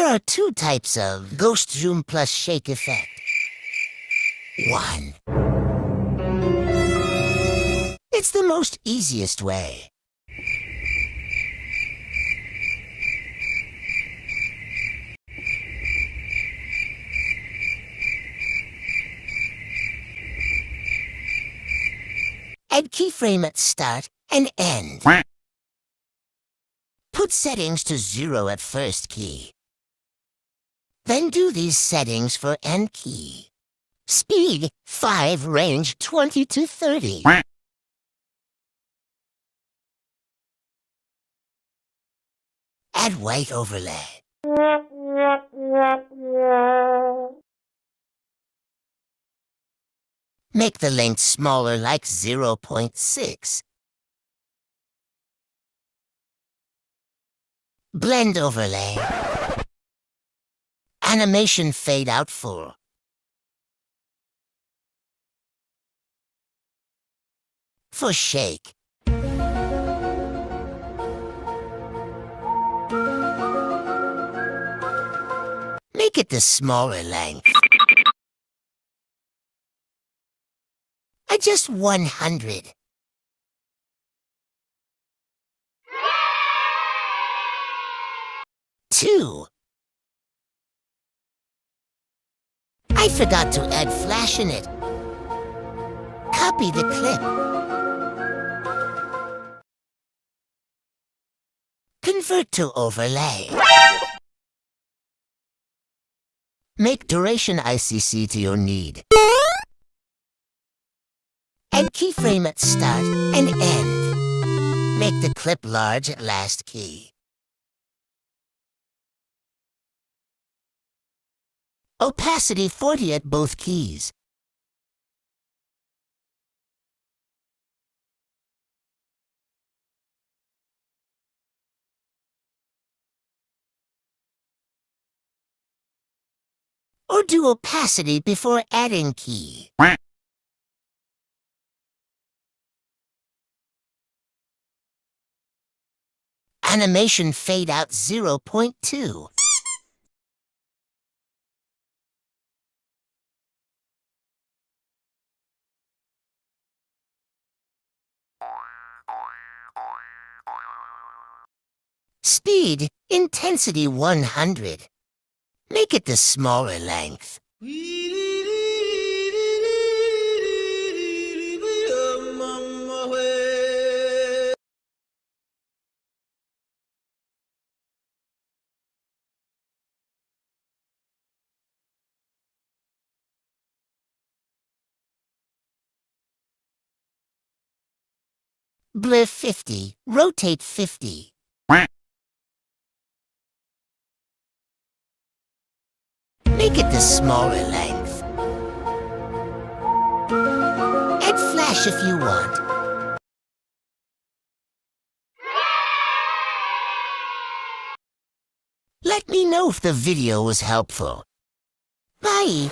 There are two types of ghost zoom plus shake effect. 1. It's the most easiest way. Add keyframe at start and end. Put settings to 0 at first key. Then do these settings for end key. Speed 5, range 20 to 30. Add white overlay. Make the length smaller, like 0.6. Blend overlay. Animation fade out full. For shake, make it the smaller length. Adjust 100. Two. I forgot to add flash in it. Copy the clip. Convert to overlay. Make duration ICC to your need. Add keyframe at start and end. Make the clip large at last key. Opacity 40 at both keys. Or do opacity before adding key. Animation fade out 0.2. Speed, intensity 100. Make it the smaller length. Blur 50, rotate 50. Make it the smaller length. Add flash if you want. Let me know if the video was helpful. Bye!